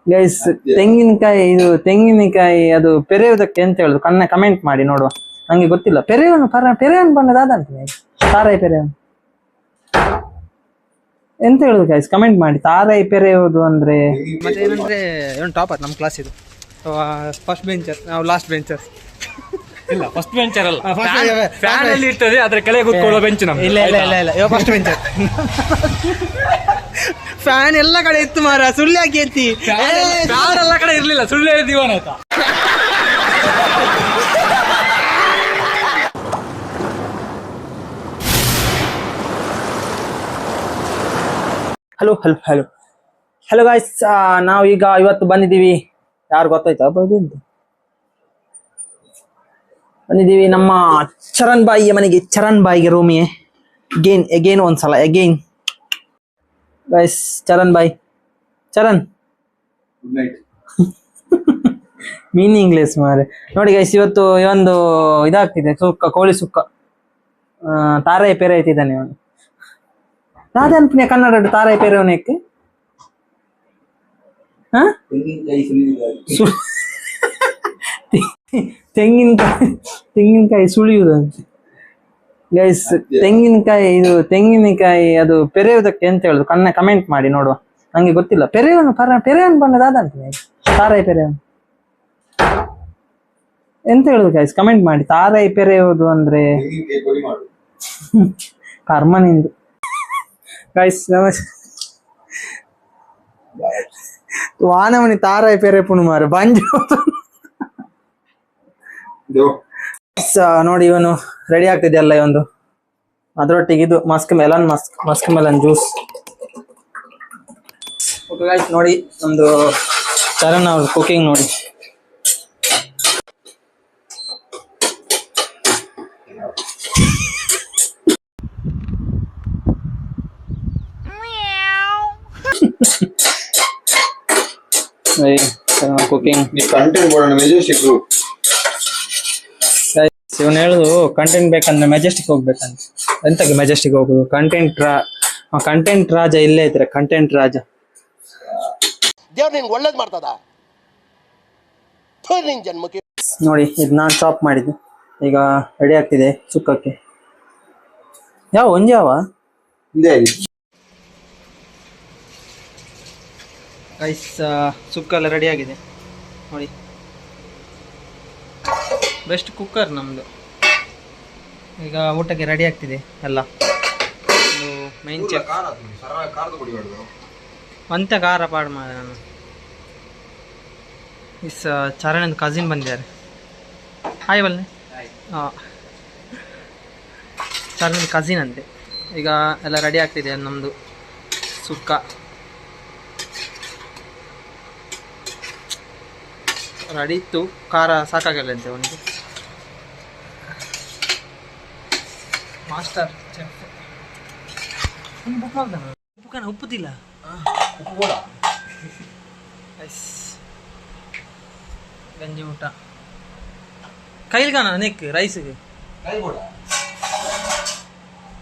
Guys ತೆಂಗಿನಕಾಯಿ, ಇದು ತೆಂಗಿನಕಾಯಿ ಅದು ಪೆರೆಯುವುದಕ್ಕೆ ಎಂತ ಹೇಳುದು ಕಮೆಂಟ್ ಮಾಡಿ ನೋಡುವ. ನಂಗೆ ಗೊತ್ತಿಲ್ಲ. ಪೆರೆವನ್ ಬಣ್ಣದಾದಂತ ತಾರಾಯಿ ಪೆರೆವನ್ ಎಂತ ಹೇಳುದು ಗೈಸ್ ಕಮೆಂಟ್ ಮಾಡಿ. ತಾರಾಯಿ ಪೆರೆಯುವುದು ಅಂದ್ರೆ ಮತ್ತೆ ಏನಂದ್ರೆ ಇವನು ಟಾಪರ್ ನಮ್ಮ ಕ್ಲಾಸ್ ಇದು. ಫಸ್ಟ್ ಬೆಂಚರ್, ನಾವು ಲಾಸ್ಟ್ ಬೆಂಚರ್. ಇಲ್ಲ ಫಸ್ಟ್ ಬೆಂಚರ್ ಅಲ್ಲ, ಫ್ಯಾನ್ ಅಲ್ಲಿ ಇರ್ತದೆ ಅದ್ರ ಕೆಳಗೆ ಕೂತ್ಕೊಳ್ಳೋ ಬೆಂಚ್ ನಮ್ದು. ಇಲ್ಲ ಇಲ್ಲ ಇಲ್ಲ ಇಲ್ಲ, ಇವ ಫಸ್ಟ್ ಬೆಂಚರ್. ಫ್ಯಾನ್ ಎಲ್ಲ ಕಡೆ ಇತ್ತು ಮಾರ, ಸುಳ್ಳು ಯಾಕೆ ಎತ್ತಿ? ಫ್ಯಾನ್ ಎಲ್ಲ ಕಡೆ ಇರ್ಲಿಲ್ಲ, ಸುಳ್ಳು ಹೇಳಿದೀವ ಆಯ್ತಾ. Hello hello hello hello guys, ನಾವು ಈಗ ಇವತ್ತು ಬಂದಿದ್ದೀವಿ. ಯಾರು ಗೊತ್ತಾಯ್ತಾ ಬಂದಿದ್ದೀವಿ ನಮ್ಮ ಚರಣ್ ಬಾಯಿಯ ಮನೆಗೆ. ಚರಣ್ ಬಾಯಿಗೆ ರೂಮಿಗೆ ಎಗೇನ್ ಒಂದ್ಸಲ ಎಗೇನ್ ಗೈಸ್. ಚರಣ್ ಬಾಯ್, ಚರಣ್ ಮೀನಿಂಗ್ಲೆಸ್ ಮಾರೆ. ನೋಡಿ ಗೈಸ್, ಇವತ್ತು ಒಂದು ಇದಾಗ್ತಿದೆ, ಸುಕ್ಕ, ಕೋಳಿ ಸುಕ್ಕ, ತಾರಾಯಿ ಪೆರೆ ಐತಿದ್ದಾನೆ ಅವನು. ನಾದನ್ಪುಣ್ಯ ಕನ್ನಡ ತಾರಾಯಿ ಪೆರೆವನಕ್ಕೆ ತೆಂಗಿನಕಾಯಿ ಸುಳಿಯುವುದಂತೆ ಗೈಸ್. ತೆಂಗಿನಕಾಯಿ ಅದು ಪೆರೆಯುವುದಕ್ಕೆ ಎಂತ ಹೇಳುದು ಕಮೆಂಟ್ ಮಾಡಿ ನೋಡುವ. ನಂಗೆ ಗೊತ್ತಿಲ್ಲ. ಪೆರೆವನ್ ಬಣ್ಣದಾದಂತ ತಾರಾಯಿ ಪೆರೆವನ್ ಎಂತ ಹೇಳುದು ಗೈಸ್ ಕಮೆಂಟ್ ಮಾಡಿ. ತಾರಾಯಿ ಪೆರೆಯುವುದು ಅಂದ್ರೆ ಕರ್ಮನಿಂದು ಗೈಸ್. ವಾನವನಿ ತಾರಾಯಿ ಪೆರೆ ಪುಣು ಮಾರು ಬಂಜು. ನೋಡಿ ಇವನು ರೆಡಿ ಆಗ್ತಿದೆ ಅಲ್ಲ ಇವೊಂದು. ಅದರೊಟ್ಟಿಗೆ ಇದು Musk melon juice. Okay guys, ನೋಡಿ ನಮ್ದು ಚರಣ್ ಅವ್ರ ಕುಕಿಂಗ್ ನೋಡಿ. ಕುಕಿಂಗ್ ಇವನು ಹೇಳುದು ಕಂಟೆಂಟ್ ಬೇಕಂದ್ರೆ ಮೆಜೆಸ್ಟಿಕ್ ಹೋಗ್ಬೇಕಂತ. ಎಂತಕ್ಕೆ ಮೆಜೆಸ್ಟಿಕ್ ಹೋಗುದು? ಕಂಟೆಂಟ್ ರಾಜ ಇಲ್ಲೇ ಇದ್ರೆ. ಕಂಟೆಂಟ್ ರಾಜ ದೇವ್ರು ನಿನ್ಗೆ ಒಳ್ಳೇದ್ ಮಾಡ್ತದ ನಿನ್ ಜನ್ಮಕ್ಕೆ. ನೋಡಿ ಇದು ನಾನು ಚಾಪ್ ಮಾಡಿದ್ದು, ಈಗ ರೆಡಿ ಆಗ್ತಿದೆ ಸುಕ್ಕಕ್ಕೆ. ಯಾವ ಗೈಸ್, ಸುಕ್ಕ ಎಲ್ಲ ರೆಡಿ ಆಗಿದೆ ನೋಡಿ. ಬೆಸ್ಟ್ ಕುಕ್ಕರ್ ನಮ್ಮದು. ಈಗ ಊಟಕ್ಕೆ ರೆಡಿ ಆಗ್ತಿದೆ ಎಲ್ಲ. ಮೈನ್ ಚೆಕ್ ಅಂತ ಖಾರ ಪಾಡು ಮಾಡ. ನಾನು ಚರಣ್ ಕಸಿನ್ ಬಂದಿದ್ದಾರೆ. ಹಾಯ್ ಬಲ್ಲೆ. ಹಾಂ, ಚರಣ್ ಕಸಿನ್ ಅಂತೆ. ಈಗ ಎಲ್ಲ ರೆಡಿ ಆಗ್ತಿದೆ ನಮ್ಮದು ಸುಕ್ಕ. ರೆಡಿ ಇತ್ತು, ಖಾರ ಸಾಕಾಗಲ್ಲ ಅಂತೆ ಅವನಿಗೆ. ಮಾಸ್ಟರ್ ಚೆಫ್ ಉಪ್ಪುದಿಲ್ಲ. ಗಂಜಿ ಊಟ ಕೈಲ್ಗಾನ ನೆಕ್ ರೈಸ್ಗೆ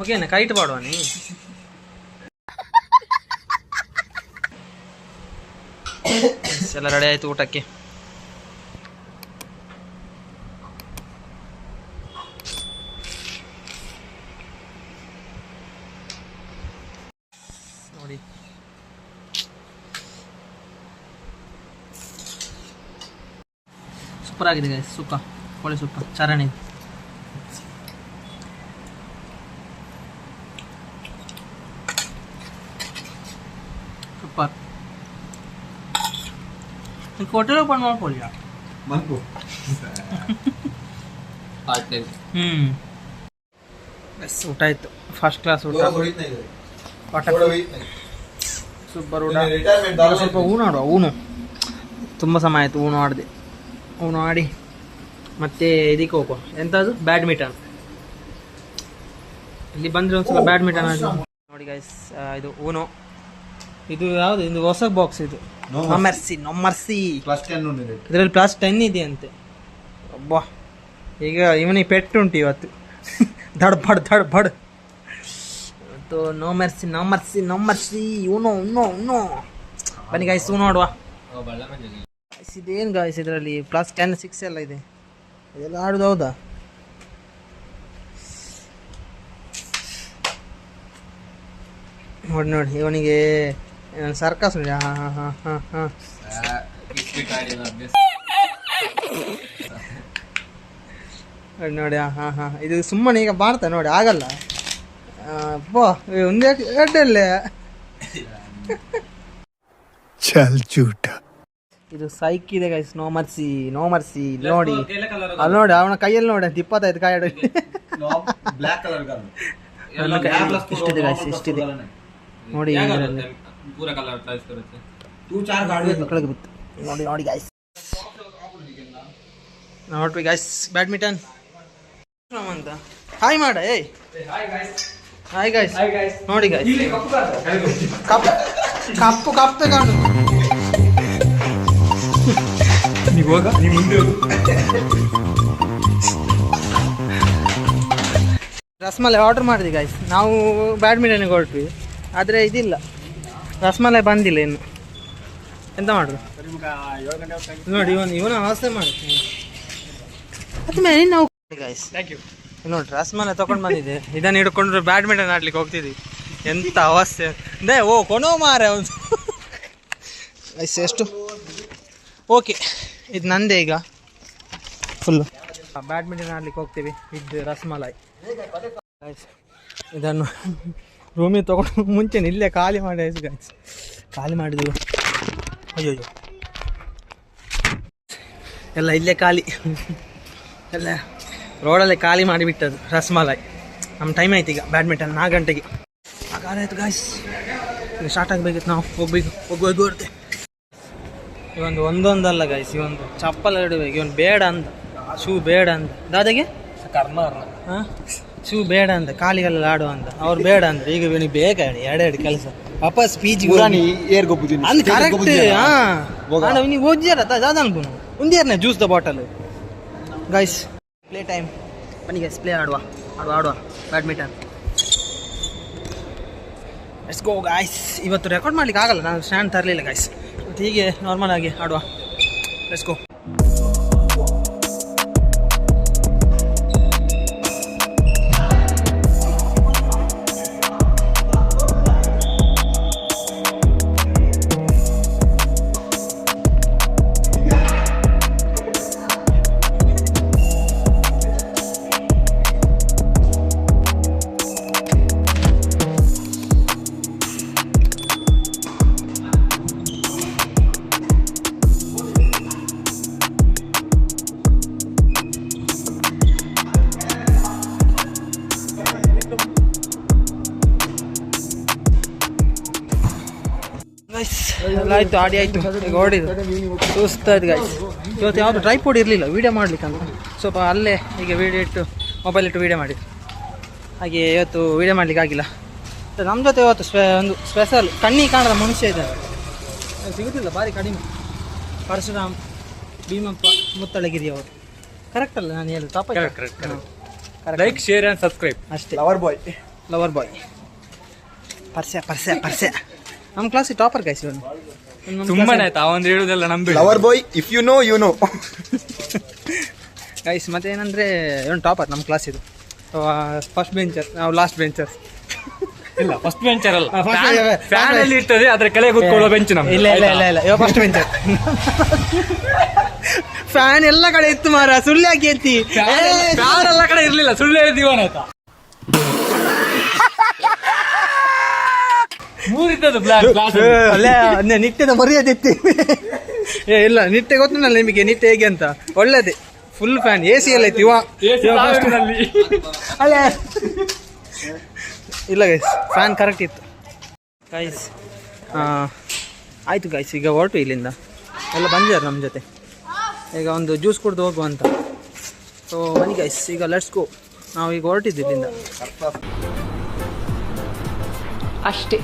ಓಕೆನಾ? ಕೈಟ್ ಪಾಡುವ ನೀ. ಎಲ್ಲ ರೆಡಿ ಆಯ್ತು ಊಟಕ್ಕೆ. ನೋಡಿ ಸೂಪರ್ ಆಗಿದೆ ಗೈಸ್ ಸುಕ್ಕ, ಕೋಳಿ ಸುಕ್ಕ ಚರಣಿ. ಸೂಪರ್. ಹೋಟೆಲ್ ಓಪನ್ ಮಾಡ್ಕೊಳ್ಳಿ. ಬಸ್ ಊಟ ಆಯ್ತು, ಫಸ್ಟ್ ಕ್ಲಾಸ್ ಊಟ. ಸೂಪರ್ ಊಟ. ಸ್ವಲ್ಪ ಊನು ಆಡುವ. ಊನು ತುಂಬ ಸಮಯ ಆಯಿತು ಊನು ಆಡಿದೆ. ಊನು ಆಡಿ ಮತ್ತೆ ಇದಕ್ಕೆ ಹೋಗುವ. ಎಂಥದ್ದು? ಬ್ಯಾಡ್ಮಿಂಟನ್. ಇಲ್ಲಿ ಬಂದರೆ ಒಂದ್ಸಲ ಬ್ಯಾಡ್ಮಿಂಟನ್ ಆಡಿ ನೋಡಿ ಗೈಸ್. ಇದು ಊನು. ಇದು ಯಾವುದು? ಇದು ಹೊಸ ಬಾಕ್ಸ್. ಇದು ನೊಮ್ಮರ್ಸಿ ಇದರಲ್ಲಿ +10 ಇದೆಯಂತೆ. ಅಬ್ಬಾ, ಈಗ ಇವನಿಗೆ ಪೆಟ್ಟುಂಟು ಇವತ್ತು. ಧಡ್ ಬಡ್ ನೋ ಮರ್ಸಿ ಇವನು ಬನ್ನಿ ಗೈಸ್ ಊನು ನೋಡುವ. ಇದೇನು ಗಾಯ್ಸ್ ಇದರಲ್ಲಿ ಪ್ಲಸ್ 10 6 ಎಲ್ಲ ಇದೆ, ಇದೆಲ್ಲ ಆಡೋದು ಹೌದಾ? ನೋಡಿ ನೋಡಿ ಇವನಿಗೆ ಸರ್ಕಸ್ ನೋಡಿ. ಹಾಂ ಹಾಂ ಹಾಂ ಹಾಂ ಹಾಂ ನೋಡಿ ನೋಡಿ. ಹಾಂ ಹಾಂ ಇದು ಸುಮ್ಮನೆ ಈಗ ಮಾಡ್ತಾ ನೋಡಿ, ಆಗಲ್ಲ. ಅಪ್ಪೋ ಒಂದೇ ಎಡ್ಡಲ್ಲೇ ಚಲ್ ಚೂಟ. ಇದು ಸೈಕ್ ಇದೆ guys. No mercy no mercy. ನೋಡಿ ಅಲ್ಲಿ ನೋಡಿ ಅವನ ಕೈಯಲ್ಲಿ ನೋಡಿ 25 ಕಾಯಿ ಇಷ್ಟಿದೆ ಗೈಸ್, ಇಷ್ಟಿದೆ ನೋಡಿ. ನೋಡಿ ನೋಡಿ ಗೈಸ್, ನೋಡ್ರಿ ಗೈಸ್ ಬ್ಯಾಡ್ಮಿಂಟನ್ ಅಂತ. ಹಾಯ್ ಮಾಡ. ಏಯ್ ಹಾಯ್ ಗೈಸ್, ನೋಡಿ ಗೈಸ್ ಕಪ್ಪು ಕಪ್ಪೆ ಕಾಣು. ರಸಮಲೈ ಆರ್ಡರ್ ಮಾಡಿದ್ವಿ ಗೈಸ್. ನಾವು ಬ್ಯಾಡ್ಮಿಂಟನ್ಗೆ ಹೊರಟ್ವಿ, ಆದರೆ ಇದಿಲ್ಲ, ರಸಮಲೈ ಬಂದಿಲ್ಲ ಇನ್ನು. ಎಂತ ಮಾಡುದು ನೋಡಿ, ಇವನ ಅವಸ್ಥೆ ಮಾಡುತ್ತೆ. ಅದ್ಮೇಲೆ ನಾವು ಗೈಸ್ ನೋಡಿ ರಸಮಲೈ ತಗೊಂಡು ಬಂದಿದ್ದೆ, ಇದನ್ನು ಹಿಡ್ಕೊಂಡ್ರೆ ಬ್ಯಾಡ್ಮಿಂಟನ್ ಆಡ್ಲಿಕ್ಕೆ ಹೋಗ್ತಿದ್ವಿ. ಎಂಥ ಅವಸ್ಥೆ ದೇ. ಓ ಕೊನೋ ಮಾರೆ ಒಂದು ಗೈಸ್ ಎಷ್ಟು. ಓಕೆ, ಇದು ನಂದೇ ಈಗ ಫುಲ್ಲು. ಬ್ಯಾಡ್ಮಿಂಟನ್ ಆಡ್ಲಿಕ್ಕೆ ಹೋಗ್ತೀವಿ. ಇದು ರಸಮಲೈ ಗೈಸ್. ಇದನ್ನು ರೂಮಿಗೆ ತೊಗೊಂಡು ಮುಂಚೆ ಇಲ್ಲೇ ಖಾಲಿ ಮಾಡಿ ಆಯ್ತು ಗೈಸ್. ಖಾಲಿ ಮಾಡಿದ್ವು. ಅಯ್ಯೋ ಎಲ್ಲ ಇಲ್ಲೇ ಖಾಲಿ, ಎಲ್ಲ ರೋಡಲ್ಲೇ ಖಾಲಿ ಮಾಡಿಬಿಟ್ಟದು ರಸಮಲೈ. ನಮ್ಮ ಟೈಮ್ ಆಯ್ತು ಈಗ ಬ್ಯಾಡ್ಮಿಂಟನ್ 4 ಗಂಟೆಗೆ. ಆಗಾಯ್ತು ಗಾಯ್ಸ್, ಈಗ ಸ್ಟಾರ್ಟ್ ಆಗಬೇಕಿತ್ತು. ನಾವು ಹೋಗ್ಬೇಕು. ಇವೊಂದು ಒಂದೊಂದಲ್ಲ ಗೈಸ್, ಇವೊಂದು ಚಪ್ಪಲ್ ಇಡಬೇಕು. ಇವನು ಬೇಡ ಅಂದ, ಶೂ ಬೇಡ ಅಂದ ದಾದಾಗೆ. ಹಾಂ, ಶೂ ಬೇಡ ಅಂದ, ಕಾಲಿಗೆಲ್ಲ ಆಡುವ ಅಂದ. ಅವ್ರು ಬೇಡ ಅಂದ್ರೆ ಈಗ ಇವನಿಗೆ ಬೇಕಾ ಎರಡೆರಡು ಕೆಲಸ. ವಾಪಸ್ ಪೀಜಿ ಅಂದ್ ಕರೆಕ್ಟ್. ಹಾಂ ನೀವು ಓದ್ಯಾರ ದಾದ ಅನ್ಬೋದು ಒಂದೇರ್ನೆ ಜ್ಯೂಸ್ ದ ಬಾಟಲ್. ಗೈಸ್ ಪ್ಲೇ ಟೈಮ್, ಬನ್ನಿ ಗೈಸ್ ಪ್ಲೇ ಆಡುವ ಬ್ಯಾಡ್ಮಿಂಟನ್. Let's go guys. ಇವತ್ತು ರೆಕಾರ್ಡ್ ಮಾಡ್ಲಿಕ್ಕೆ ಆಗಲ್ಲ, ನಾನು ಸ್ಟ್ಯಾಂಡ್ ತರಲಿಲ್ಲ ಗೈಸ್. ಮತ್ತು ಹೀಗೆ ನಾರ್ಮಲ್ ಆಗಿ ಆಡುವ. Let's go. ಎಲ್ಲ ಆಯಿತು, ಆಡಿ ಆಯಿತು, ಈಗ ಹೊಡಿದು ಸುಸ್ತಾ ಇದ್ದು ಗೈಸ್. ಇವತ್ತು ಯಾವುದು ಟ್ರೈಪೋಡ್ ಇರಲಿಲ್ಲ ವೀಡಿಯೋ ಮಾಡ್ಲಿಕ್ಕಂತ, ಸ್ವಲ್ಪ ಅಲ್ಲೇ ಈಗ ವೀಡಿಯೋ ಇಟ್ಟು ಮೊಬೈಲ್ ಇಟ್ಟು ವೀಡಿಯೋ ಮಾಡಿದ್ದು. ಹಾಗೆ ಇವತ್ತು ವೀಡಿಯೋ ಮಾಡ್ಲಿಕ್ಕೆ ಆಗಿಲ್ಲ. ನಮ್ಮ ಜೊತೆ ಇವತ್ತು ಒಂದು ಸ್ಪೆಷಲ್ ಕಣ್ಣಿಗೆ ಕಾಣದ ಮನುಷ್ಯ ಇದ್ದಾರೆ, ಸಿಗುತ್ತಿಲ್ಲ, ಭಾರಿ ಕಡಿಮೆ. ಪರಶುರಾಮ್, ಭೀಮಪ್ಪ, ಮುತ್ತಳಗಿರಿ ಅವರು. ಕರೆಕ್ಟ್ ಅಲ್ಲ ನಾನು ಹೇಳಿ? ತಪ್ಪ. ಲೈಕ್, ಶೇರ್ ಆ್ಯಂಡ್ ಸಬ್ಸ್ಕ್ರೈಬ್ ಅಷ್ಟೇ. ಲವರ್ ಬಾಯ್ ಪರ್ಸೆ ನಮ್ಮ ಕ್ಲಾಸಿಗೆ ಟಾಪರ್ ಗೈಸ್. ತುಂಬಾನೇ ಆಯ್ತು ಅವನು ಹೇಳುದೆಲ್ಲ ನಂಬಿ. Lover boy if you know you know guys. ಮತ್ತೆ ಏನಂದರೆ ಇವನು ಟಾಪರ್ ನಮ್ಮ ಕ್ಲಾಸ್. ಇದು ಫಸ್ಟ್ ಬೆಂಚರ್, ನಾವು ಲಾಸ್ಟ್ ಬೆಂಚರ್. ಇಲ್ಲ, ಫಸ್ಟ್ ಬೆಂಚರ್ ಅಲ್ಲ, ಫ್ಯಾನ್ ಅಲ್ಲಿ ಇರ್ತದೆ, ಅದ್ರ ಕೆಳಗೆ ಕೂತ್ಕೊಳ್ಳೋ ಬೆಂಚ್ ನಮ್ದು. ಇಲ್ಲ ಇವ ಫಸ್ಟ್ ಬೆಂಚರ್. ಫ್ಯಾನ್ ಎಲ್ಲ ಕಡೆ ಇತ್ತು ಮಾರ, ಸುಳ್ಳು ಯಾಕೆ ಎತ್ತಿ? ಫ್ಯಾನ್ ಎಲ್ಲ ಕಡೆ ಇರ್ಲಿಲ್ಲ, ಸುಳ್ಳು ಹೇಳಿದೀವನ ಆಯ್ತಾ. ಅಲ್ಲೇ ನಿತ್ಯದ ಮರ್ಯಾದೆ ಎತ್ತಿ. ಇಲ್ಲ, ನಿತ್ಯ ಗೊತ್ತಿಲ್ಲ ನಿಮಗೆ ನಿತ್ಯ ಹೇಗೆ ಅಂತ. ಒಳ್ಳೇದೇ, ಫುಲ್ ಫ್ಯಾನ್, ಎ ಸಿ ಎಲ್ಲ ಐತಿ. ಅಲ್ಲೇ ಇಲ್ಲ ಗೈಸ್, ಫ್ಯಾನ್ ಕರೆಕ್ಟ್ ಇತ್ತು ಗೈಸ್. ಆಯಿತು ಗೈಸ್, ಈಗ ಹೊರಟು ಇಲ್ಲಿಂದ. ಎಲ್ಲ ಬಂದಿದ್ದಾರೆ ನಮ್ಮ ಜೊತೆ. ಈಗ ಒಂದು ಜ್ಯೂಸ್ ಕುಡ್ದು ಹೋಗುವ ಅಂತ. ಸೊ ಬನ್ನಿ ಗೈಸ್, ಈಗ ಲೆಟ್ಸ್ ಗೋ. ನಾವು ಈಗ ಹೊರಟಿದ್ದು ಇಲ್ಲಿಂದ ಅಷ್ಟೇ.